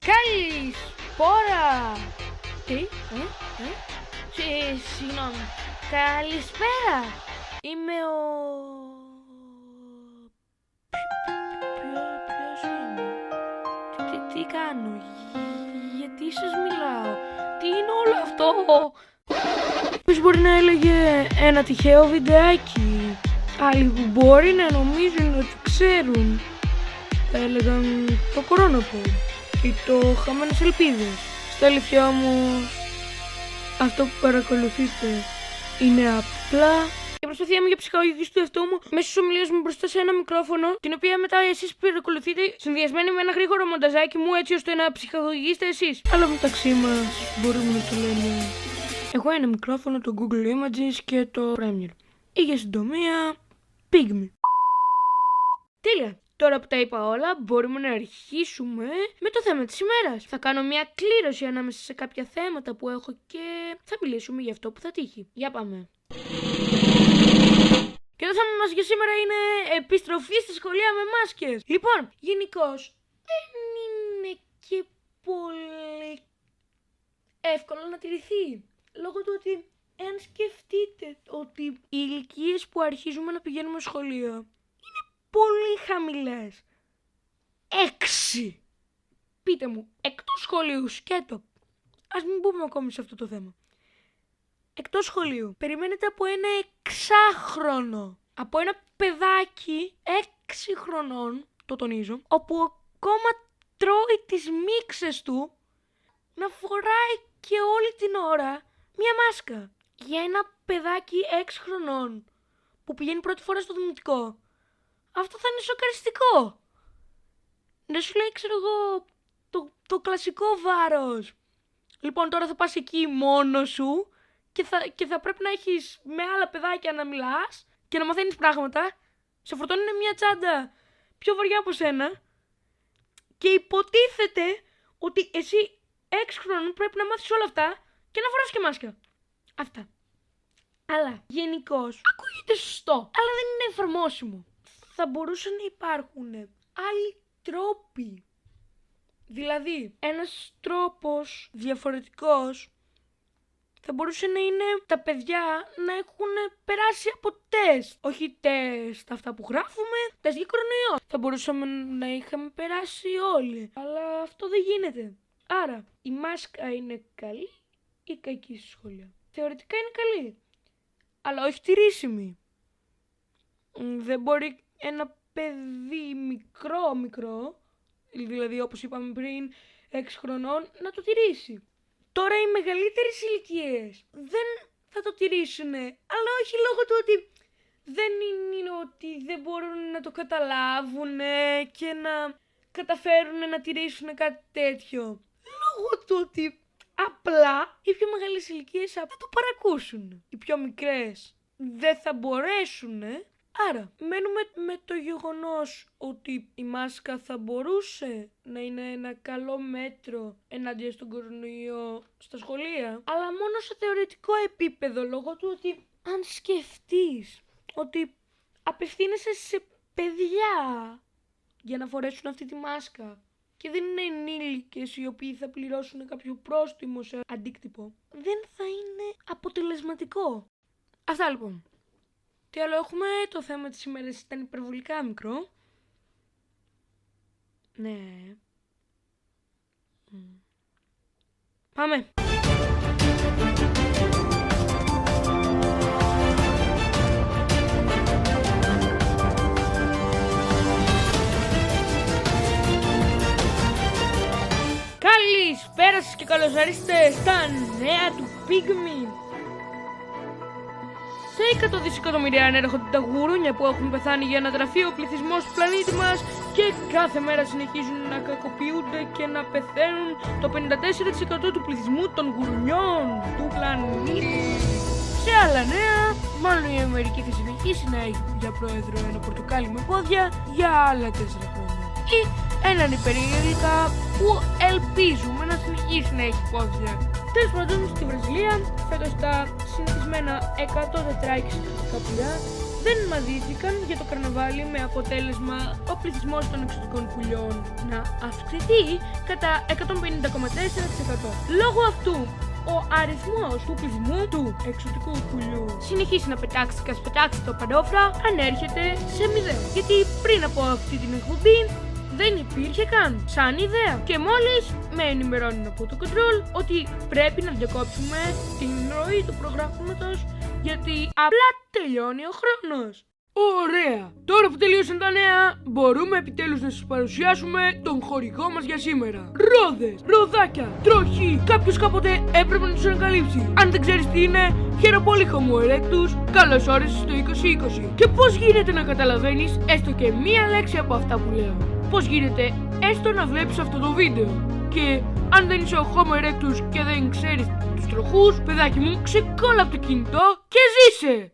Καλησπέρα! Τι? Συγγνώμη. Καλησπέρα! Είμαι ο... Ποιος είναι? Τι κάνω? Γιατί σας μιλάω? Τι είναι όλο αυτό? Ποιος μπορεί να έλεγε ένα τυχαίο βιντεάκι? Άλλοι που μπορεί να νομίζουν ότι ξέρουν θα έλεγαν το κορόνοπο ή το χαμένες ελπίδες. Στα αλήθεια όμως, αυτό που παρακολουθείτε είναι απλά η προσπάθειά μου για ψυχαγωγική του εαυτού μου μέσα στις ομιλίες μου μπροστά σε ένα μικρόφωνο, την οποία μετά εσείς παρακολουθείτε συνδυασμένη με ένα γρήγορο μονταζάκι μου έτσι ώστε να ψυχαγωγήσετε εσείς. Αλλά μεταξύ μας μπορούμε να το λέμε εγώ ένα μικρόφωνο, το Google Images και το Premiere. Ή για συντομία, Pygmy. Τέλεια! Τώρα που τα είπα όλα, μπορούμε να αρχίσουμε με το θέμα της ημέρας. Θα κάνω μια κλήρωση ανάμεσα σε κάποια θέματα που έχω και θα μιλήσουμε για αυτό που θα τύχει. Για πάμε. Και το θέμα μας για σήμερα είναι επιστροφή στη σχολεία με μάσκες. Λοιπόν, γενικώς δεν είναι και πολύ εύκολο να τηρηθεί. Λόγω του ότι, εάν σκεφτείτε ότι οι ηλικίες που αρχίζουμε να πηγαίνουμε σχολείο πολύ χαμηλές. 6. Πείτε μου, εκτός σχολείου, σκέτο. Ας μην μπούμε ακόμη σε αυτό το θέμα. Εκτός σχολείου, περιμένετε από ένα 6χρονο. Από ένα παιδάκι 6 χρονών, το τονίζω, όπου ακόμα τρώει τις μίξες του, να φοράει και όλη την ώρα μία μάσκα. Για ένα παιδάκι 6 χρονών, που πηγαίνει πρώτη φορά στο δημοτικό. Αυτό θα είναι σοκαριστικό. Δεν σου λέει, ξέρω εγώ, το κλασικό βάρος. Λοιπόν, τώρα θα πας εκεί μόνος σου και θα πρέπει να έχεις με άλλα παιδάκια να μιλάς και να μαθαίνεις πράγματα. Σε φορτώνουν μια τσάντα πιο βαριά από σένα και υποτίθεται ότι εσύ 6 χρόνων πρέπει να μάθεις όλα αυτά και να φοράς και μάσκα. Αυτά. Αλλά γενικώς ακούγεται σωστό, αλλά δεν είναι εφαρμόσιμο. Θα μπορούσαν να υπάρχουν άλλοι τρόποι. Δηλαδή, ένας τρόπος διαφορετικός θα μπορούσε να είναι τα παιδιά να έχουν περάσει από τεστ. Όχι τεστ αυτά που γράφουμε, τεστ για κορονοϊό. Θα μπορούσαμε να είχαμε περάσει όλοι. Αλλά αυτό δεν γίνεται. Άρα, η μάσκα είναι καλή ή κακή στη σχολεία? Θεωρητικά είναι καλή, αλλά όχι τηρήσιμη. Δεν μπορεί ένα παιδί μικρό, δηλαδή όπως είπαμε πριν 6 χρονών, να το τηρήσει. Τώρα οι μεγαλύτερες ηλικίες δεν θα το τηρήσουν, αλλά όχι λόγω του ότι δεν είναι ότι δεν μπορούν να το καταλάβουν και να καταφέρουν να τηρήσουν κάτι τέτοιο. Λόγω του ότι απλά οι πιο μεγάλες ηλικίες θα το παρακούσουν. Οι πιο μικρές δεν θα μπορέσουν. Άρα, μένουμε με το γεγονός ότι η μάσκα θα μπορούσε να είναι ένα καλό μέτρο ενάντια στον κορονοϊό στα σχολεία, αλλά μόνο σε θεωρητικό επίπεδο, λόγω του ότι αν σκεφτείς ότι απευθύνεσαι σε παιδιά για να φορέσουν αυτή τη μάσκα και δεν είναι ενήλικες οι οποίοι θα πληρώσουν κάποιο πρόστιμο σε αντίκτυπο, δεν θα είναι αποτελεσματικό. Αυτά λοιπόν. Τι άλλο έχουμε? Το θέμα της ημέρας ήταν υπερβολικά μικρό. Ναι. Πάμε. Καλησπέρα σας και καλώς ορίσατε στα νέα του Pygmy. Σε 100 δισεκατομμύρια ανέρχονται τα γουρούνια που έχουν πεθάνει για να τραφεί ο πληθυσμός του πλανήτη μας και κάθε μέρα συνεχίζουν να κακοποιούνται και να πεθαίνουν το 54% του πληθυσμού των γουρουνιών του πλανήτη. Σε άλλα νέα, μάλλον η Αμερική θα συνεχίσει να έχει για πρόεδρο ένα πορτοκάλι με πόδια για άλλα 4 χρόνια. Ή έναν υπερήλικα που ελπίζουμε να συνεχίσει να έχει πόδια. Τέλος πάντων, στη Βραζιλία φέτος τα συνηθισμένα 100 τετράκια καπουρά δεν μαδίστηκαν για το καρναβάλι, με αποτέλεσμα ο πληθυσμός των εξωτικών πουλιών να αυξηθεί κατά 150,4%. Λόγω αυτού, ο αριθμός του πληθυσμού του εξωτικού πουλιού συνεχίσει να πετάξει και σπετάξει το παντόφρα, ανέρχεται σε 0. Γιατί πριν από αυτή την εκπομπή δεν υπήρχε καν σαν ιδέα. Και μόλις με ενημερώνουν από το control ότι πρέπει να διακόψουμε την ροή του προγράμματος, γιατί απλά τελειώνει ο χρόνος. Ωραία! Τώρα που τελείωσαν τα νέα, μπορούμε επιτέλους να σας παρουσιάσουμε τον χορηγό μας για σήμερα. Ρόδες, ροδάκια, τροχή. Κάποιος κάποτε έπρεπε να τους ανακαλύψει. Αν δεν ξέρεις τι είναι, χαίρομαι πολύ Homo erectus. Καλώς όρισες στο 2020. Και πώς γίνεται να καταλαβαίνεις έστω και μία λέξη από αυτά που λέω? Πώς γίνεται έστω να βλέπεις αυτό το βίντεο? Και αν δεν είσαι ο Homo erectus και δεν ξέρεις τους τροχούς, παιδάκι μου, ξεκόλλα από το κινητό και ζήσε!